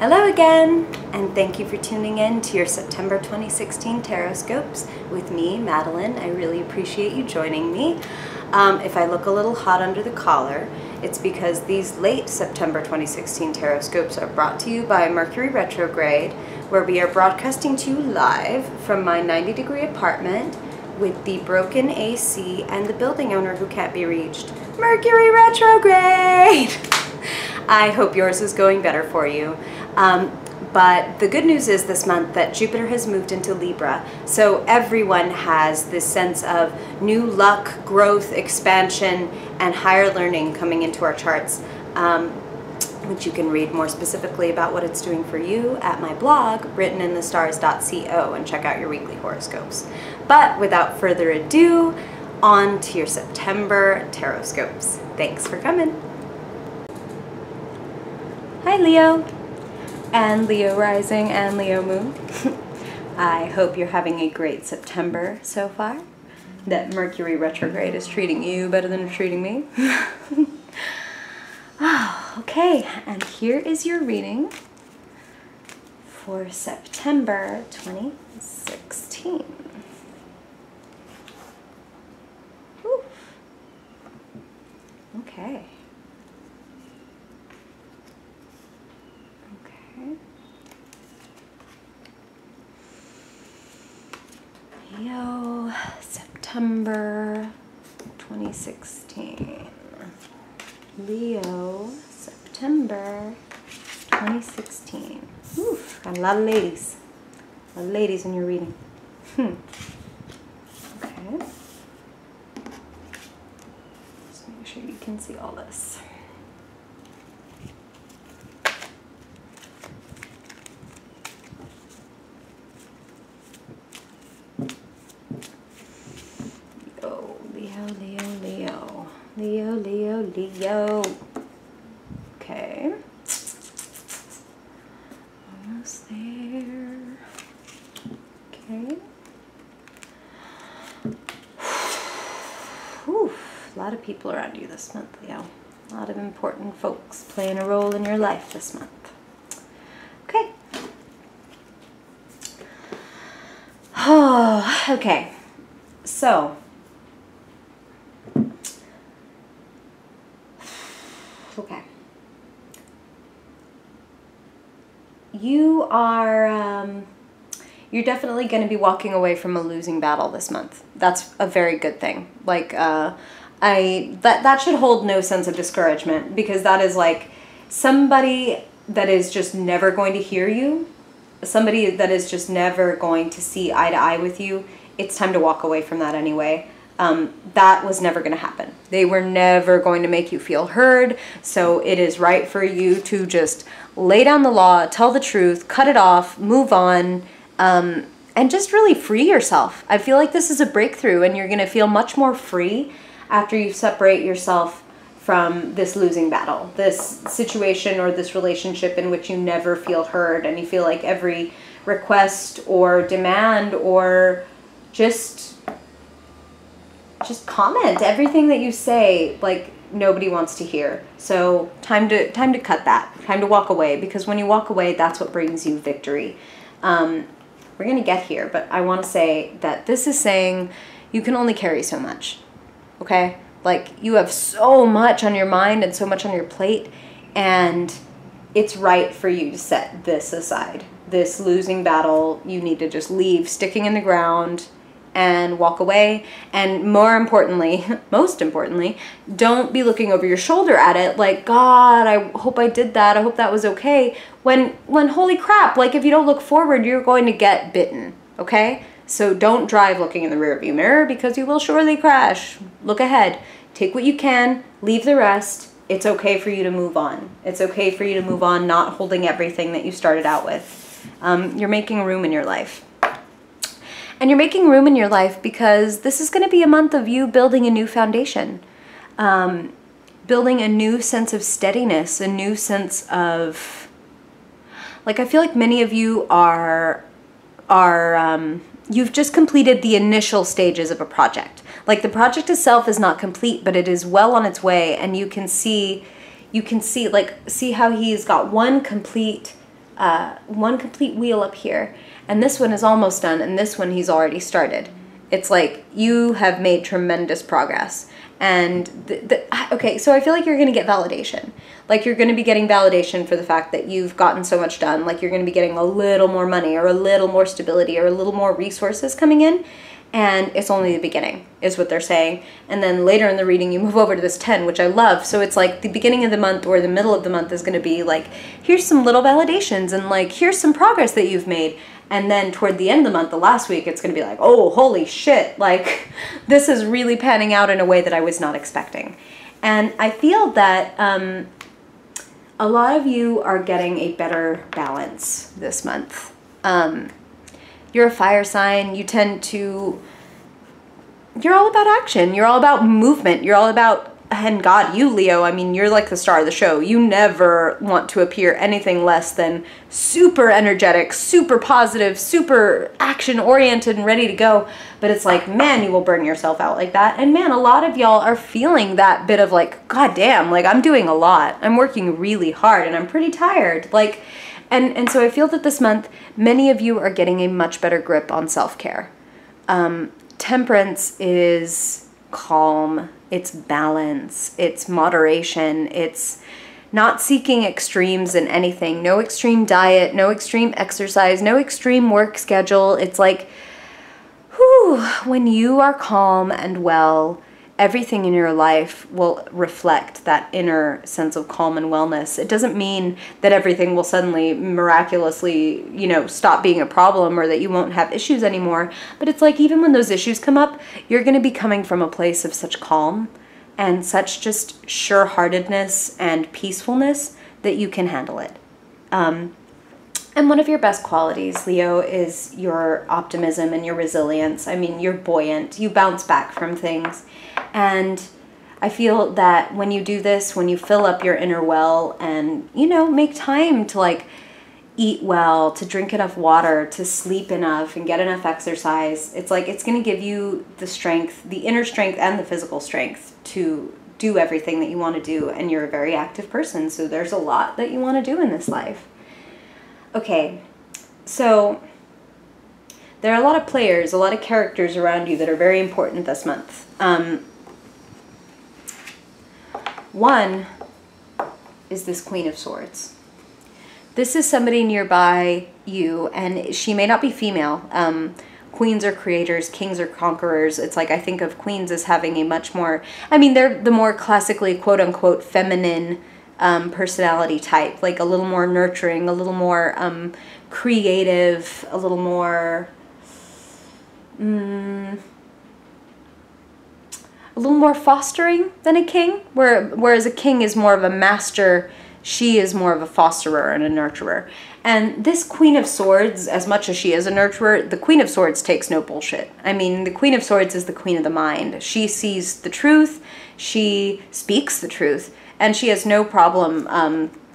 Hello again, and thank you for tuning in to your September 2016 Taroscopes with me, Madeline. I really appreciate you joining me. If I look a little hot under the collar, it's because these late September 2016 Taroscopes are brought to you by Mercury retrograde, where we are broadcasting to you live from my 90-degree apartment with the broken AC and the building owner who can't be reached. Mercury retrograde! I hope yours is going better for you. But the good news is this month that Jupiter has moved into Libra, so everyone has this sense of new luck, growth, expansion, and higher learning coming into our charts, which you can read more specifically about what it's doing for you at my blog, writteninthestars.co, and check out your weekly horoscopes. But without further ado, on to your September Taroscopes. Thanks for coming. Hi Leo, and Leo rising and Leo moon. I hope you're having a great September so far, that Mercury retrograde is treating you better than it's treating me. Okay, and here is your reading for September 2016. Whew. Okay. Leo, September 2016. Leo, September 2016. Oof, got a lot of ladies. A lot of ladies in your reading. Okay. Just make sure you can see all this. Leo. Okay. Almost there. Okay. Whew. A lot of people around you this month, Leo. A lot of important folks playing a role in your life this month. Okay. Oh, okay. So, okay. You're definitely going to be walking away from a losing battle this month. That's a very good thing. Like, that should hold no sense of discouragement, because that is like somebody that is just never going to hear you, somebody that is just never going to see eye to eye with you. It's time to walk away from that anyway. That was never going to happen. They were never going to make you feel heard. So it is right for you to just lay down the law, tell the truth, cut it off, move on, and just really free yourself. I feel like this is a breakthrough, and you're going to feel much more free after you separate yourself from this losing battle, this situation or this relationship in which you never feel heard, and you feel like every request or demand or just comment, everything that you say, like, nobody wants to hear. So time to cut that, time to walk away, because when you walk away, that's what brings you victory. We're going to get here, but I want to say that this is saying you can only carry so much, okay? Like, you have so much on your mind and so much on your plate, and it's right for you to set this aside. This losing battle, you need to just leave sticking in the ground and walk away. And more importantly, most importantly, don't be looking over your shoulder at it like, God, I hope I did that. I hope that was okay. When holy crap, like, if you don't look forward, you're going to get bitten, okay? So don't drive looking in the rearview mirror, because you will surely crash. Look ahead. Take what you can, leave the rest. It's okay for you to move on. It's okay for you to move on, not holding everything that you started out with. You're making room in your life. And you're making room in your life because this is going to be a month of you building a new foundation, building a new sense of steadiness, a new sense of, like, I feel like many of you you've just completed the initial stages of a project. Like, the project itself is not complete, but it is well on its way, and you can see how he's got one complete one complete wheel up here, and this one is almost done, and this one he's already started. It's like you have made tremendous progress. And okay, so I feel like you're going to get validation. Like you're going to be getting validation for the fact that you've gotten so much done. Like you're going to be getting a little more money or a little more stability or a little more resources coming in. And it's only the beginning, is what they're saying. And then later in the reading, you move over to this 10, which I love. So it's like the beginning of the month or the middle of the month is going to be like, here's some little validations and like, here's some progress that you've made. And then toward the end of the month, the last week, it's going to be like, oh, holy shit. Like, this is really panning out in a way that I was not expecting. And I feel that a lot of you are getting a better balance this month. You're a fire sign. You tend to, you're all about action. You're all about movement. You're all about, and God, you Leo, I mean, you're like the star of the show. You never want to appear anything less than super energetic, super positive, super action oriented and ready to go. But it's like, man, you will burn yourself out like that. And man, a lot of y'all are feeling that bit of like, God damn, like I'm doing a lot. I'm working really hard and I'm pretty tired. Like, and so I feel that this month, many of you are getting a much better grip on self-care. Temperance is calm, it's balance, it's moderation, it's not seeking extremes in anything. No extreme diet, no extreme exercise, no extreme work schedule. It's like, whew, when you are calm and well, everything in your life will reflect that inner sense of calm and wellness. It doesn't mean that everything will suddenly miraculously, you know, stop being a problem or that you won't have issues anymore. But it's like even when those issues come up, you're going to be coming from a place of such calm and such just sure-heartedness and peacefulness that you can handle it. And one of your best qualities, Leo, is your optimism and your resilience. I mean, you're buoyant. You bounce back from things. And I feel that when you do this, when you fill up your inner well and, you know, make time to like eat well, to drink enough water, to sleep enough and get enough exercise, it's like it's going to give you the strength, the inner strength and the physical strength to do everything that you want to do. And you're a very active person, so there's a lot that you want to do in this life. Okay, so there are a lot of players, a lot of characters around you that are very important this month. One is this Queen of Swords. This is somebody nearby you, and she may not be female. Queens are creators, kings are conquerors. It's like I think of queens as having a much more, I mean, they're the more classically quote-unquote feminine personality type, like a little more nurturing, a little more creative, a little more fostering than a king, whereas a king is more of a master, she is more of a fosterer and a nurturer. And this Queen of Swords, as much as she is a nurturer, the Queen of Swords takes no bullshit. I mean, the Queen of Swords is the queen of the mind. She sees the truth, she speaks the truth, and she has no problem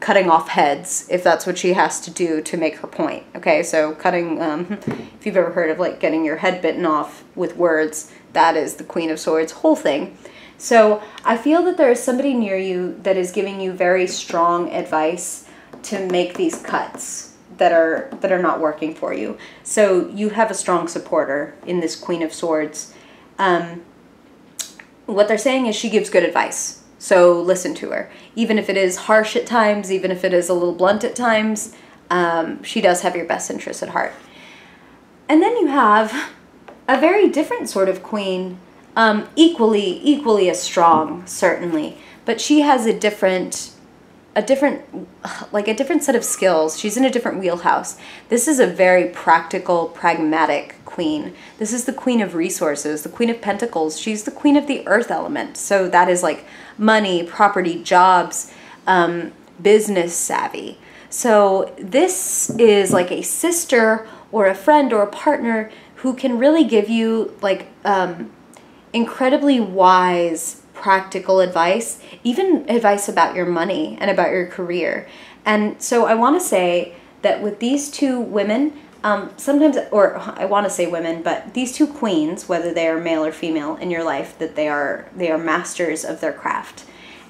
cutting off heads if that's what she has to do to make her point. Okay, so cutting, if you've ever heard of like getting your head bitten off with words, that is the Queen of Swords' whole thing. So I feel that there is somebody near you that is giving you very strong advice to make these cuts that are not working for you. So you have a strong supporter in this Queen of Swords. What they're saying is she gives good advice. So listen to her. Even if it is harsh at times, even if it is a little blunt at times, she does have your best interests at heart. And then you have a very different sort of queen, equally as strong, certainly, but she has a different set of skills. She's in a different wheelhouse. This is a very practical, pragmatic queen. This is the Queen of Resources, the Queen of Pentacles. She's the Queen of the Earth element. So that is like money, property, jobs, business savvy. So this is like a sister or a friend or a partner who can really give you like incredibly wise, practical advice, even advice about your money and about your career. And so I want to say that with these two women, sometimes, or I want to say women, but these two queens, whether they are male or female in your life, that they are masters of their craft,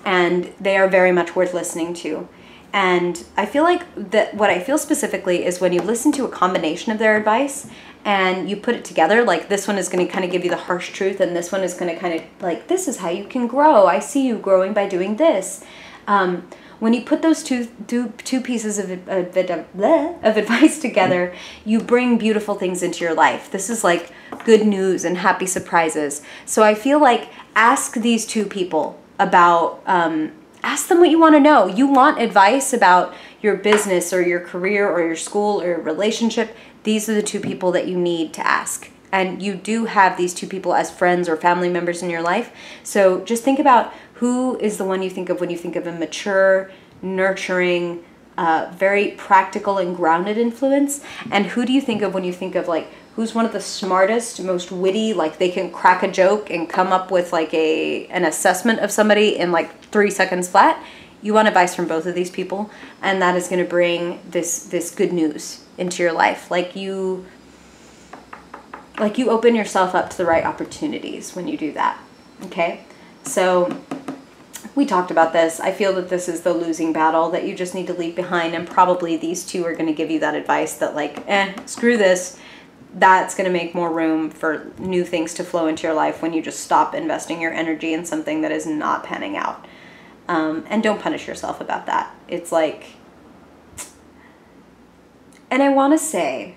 and they are very much worth listening to. And I feel like that what I feel specifically is when you listen to a combination of their advice and you put it together, like this one is going to kind of give you the harsh truth, and this one is going to kind of like, this is how you can grow. I see you growing by doing this. When you put those two pieces of advice together, you bring beautiful things into your life. This is like good news and happy surprises. So I feel like ask these two people about, ask them what you want to know. You want advice about your business or your career or your school or your relationship. These are the two people that you need to ask. And you do have these two people as friends or family members in your life. So just think about who is the one you think of when you think of a mature, nurturing, very practical and grounded influence. And who do you think of when you think of like, who's one of the smartest, most witty, like they can crack a joke and come up with like an assessment of somebody in like 3 seconds flat. You want advice from both of these people, and that is going to bring this good news into your life. Like you open yourself up to the right opportunities when you do that. Okay? So we talked about this. I feel that this is the losing battle that you just need to leave behind, and probably these two are going to give you that advice that like, screw this. That's going to make more room for new things to flow into your life when you just stop investing your energy in something that is not panning out. And don't punish yourself about that. It's like, and I want to say,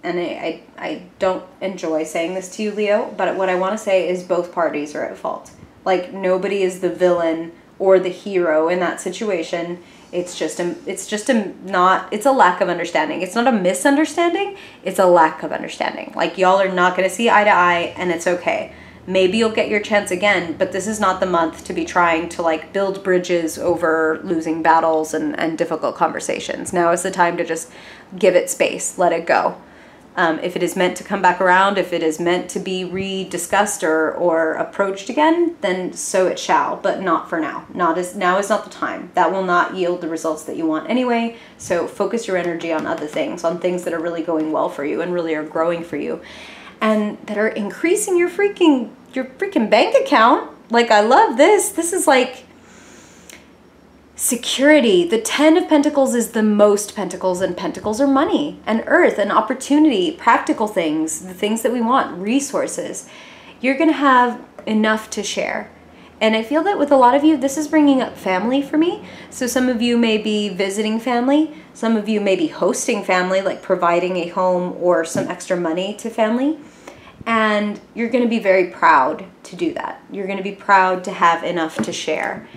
and I don't enjoy saying this to you, Leo, but what I want to say is both parties are at fault. Like nobody is the villain or the hero in that situation. It's a lack of understanding. It's not a misunderstanding. It's a lack of understanding. Like y'all are not going to see eye to eye, and it's okay. Maybe you'll get your chance again, but this is not the month to be trying to like build bridges over losing battles and difficult conversations. Now is the time to just give it space, let it go. If it is meant to come back around, if it is meant to be rediscussed or approached again, then so it shall, but not for now. Now is not the time. That will not yield the results that you want anyway. So focus your energy on other things, on things that are really going well for you and really are growing for you, and that are increasing your freaking bank account. Like, I love this. This is like security. The 10 of Pentacles is the most pentacles, and pentacles are money and earth and opportunity, practical things, the things that we want, resources. You're going to have enough to share. And I feel that with a lot of you, this is bringing up family for me. So some of you may be visiting family. Some of you may be hosting family, like providing a home or some extra money to family. And you're going to be very proud to do that. You're going to be proud to have enough to share.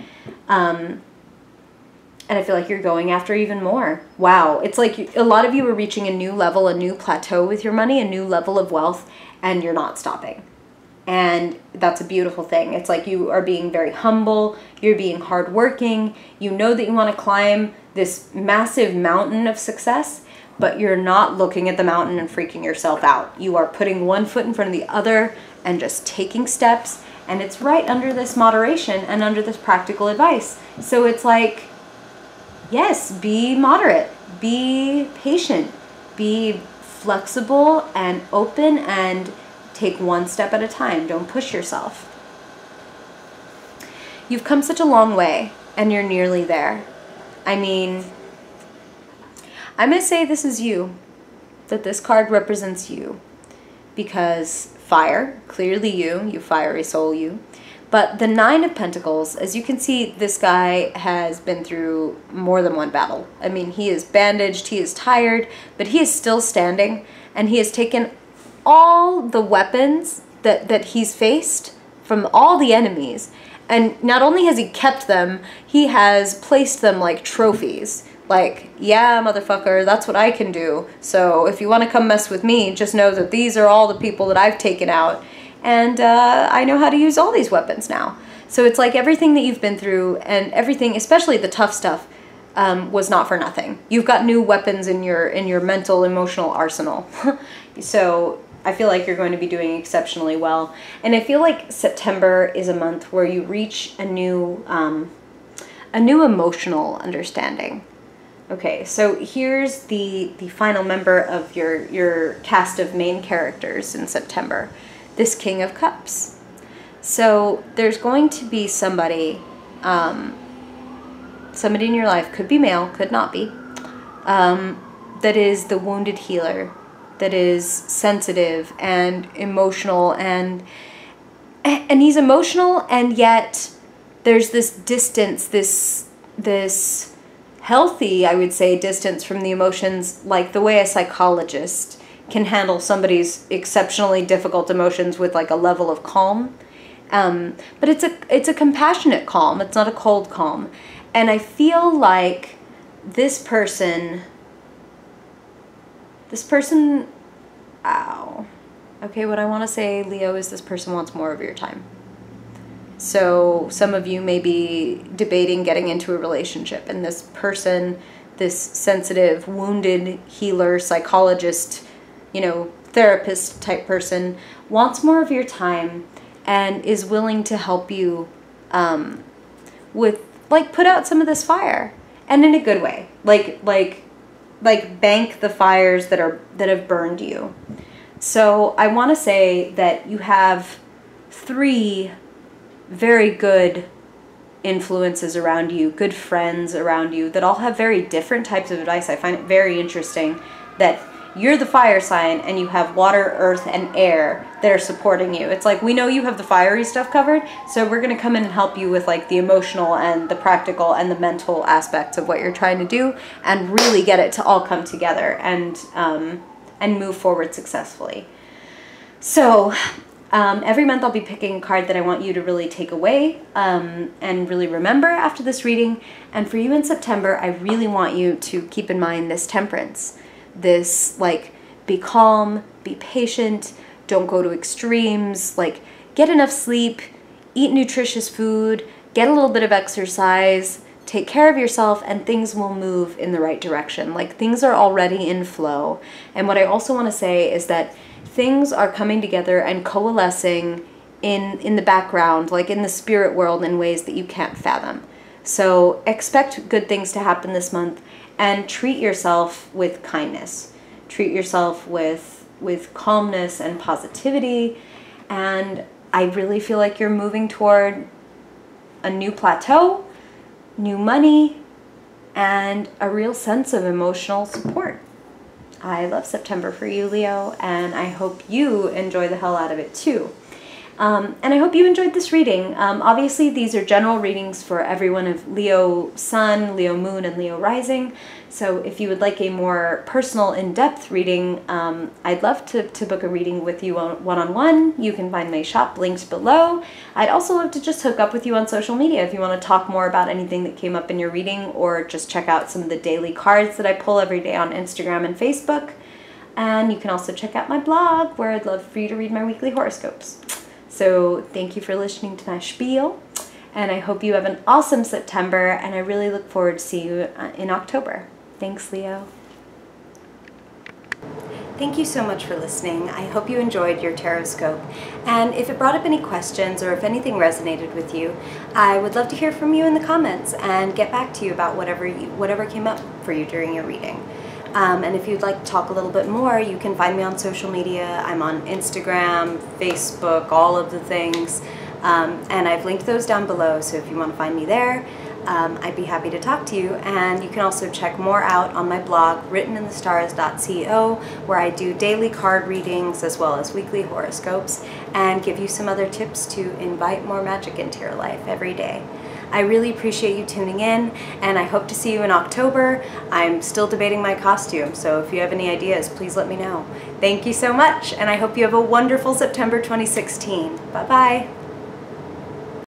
And I feel like you're going after even more. Wow. It's like a lot of you are reaching a new level, a new plateau with your money, a new level of wealth, and you're not stopping. And that's a beautiful thing. It's like you are being very humble. You're being hardworking. You know that you want to climb this massive mountain of success, but you're not looking at the mountain and freaking yourself out. You are putting one foot in front of the other and just taking steps. And it's right under this moderation and under this practical advice. So it's like, yes, be moderate, be patient, be flexible and open, and take one step at a time. Don't push yourself. You've come such a long way, and you're nearly there. I mean, I'm going to say this is you, that this card represents you, because fire, clearly you fiery soul, you. But the 9 of Pentacles, as you can see, this guy has been through more than one battle. I mean, he is bandaged, he is tired, but he is still standing, and he has taken all the weapons that he's faced from all the enemies. And not only has he kept them, he has placed them like trophies. Like, yeah, motherfucker, that's what I can do. So if you want to come mess with me, just know that these are all the people that I've taken out. And I know how to use all these weapons now. So it's like everything that you've been through, and everything, especially the tough stuff, was not for nothing. You've got new weapons in your mental, emotional arsenal. So I feel like you're going to be doing exceptionally well. And I feel like September is a month where you reach a new emotional understanding. Okay, so here's the final member of your cast of main characters in September. This King of Cups. So there's going to be somebody somebody in your life, could be male, could not be, that is the wounded healer, that is sensitive and emotional, and he's emotional, and yet there's this distance, this healthy, I would say, distance from the emotions, like the way a psychologist can handle somebody's exceptionally difficult emotions with like a level of calm. But it's a compassionate calm. It's not a cold calm. And I feel like this person, ow. Okay, what I want to say, Leo, is this person wants more of your time. So some of you may be debating getting into a relationship, and this person, this sensitive, wounded healer, psychologist, you know, therapist type person, wants more of your time and is willing to help you with, like, put out some of this fire, and in a good way, like bank the fires that have burned you. So I want to say that you have 3 very good influences around you, good friends around you that all have very different types of advice. I find it very interesting that you're the fire sign and you have water, earth, and air that are supporting you. It's like, we know you have the fiery stuff covered, so we're going to come in and help you with like the emotional and the practical and the mental aspects of what you're trying to do, and really get it to all come together and move forward successfully. So every month I'll be picking a card that I want you to really take away and really remember after this reading. And for you in September, I really want you to keep in mind this temperance. This, like, be calm, be patient, don't go to extremes, like, get enough sleep, eat nutritious food, get a little bit of exercise, take care of yourself, and things will move in the right direction. Like, things are already in flow. And what I also want to say is that things are coming together and coalescing in the background, like in the spirit world, in ways that you can't fathom. So expect good things to happen this month, and treat yourself with kindness. Treat yourself with calmness and positivity. And I really feel like you're moving toward a new plateau, new money, and a real sense of emotional support. I love September for you, Leo, and I hope you enjoy the hell out of it too. And I hope you enjoyed this reading. Obviously, these are general readings for everyone of Leo Sun, Leo Moon, and Leo Rising. So if you would like a more personal, in-depth reading, I'd love to book a reading with you one-on-one. You can find my shop linked below. I'd also love to just hook up with you on social media if you want to talk more about anything that came up in your reading, or just check out some of the daily cards that I pull every day on Instagram and Facebook. And you can also check out my blog, where I'd love for you to read my weekly horoscopes. So thank you for listening to my spiel, and I hope you have an awesome September, and I really look forward to seeing you in October. Thanks, Leo. Thank you so much for listening. I hope you enjoyed your Taroscope, and if it brought up any questions or if anything resonated with you, I would love to hear from you in the comments and get back to you about whatever came up for you during your reading. And if you'd like to talk a little bit more, you can find me on social media. I'm on Instagram, Facebook, all of the things. And I've linked those down below, so if you want to find me there, I'd be happy to talk to you. And you can also check more out on my blog, writteninthestars.co, where I do daily card readings as well as weekly horoscopes, and give you some other tips to invite more magic into your life every day. I really appreciate you tuning in, and I hope to see you in October. I'm still debating my costume, so if you have any ideas, please let me know. Thank you so much, and I hope you have a wonderful September 2016. Bye-bye.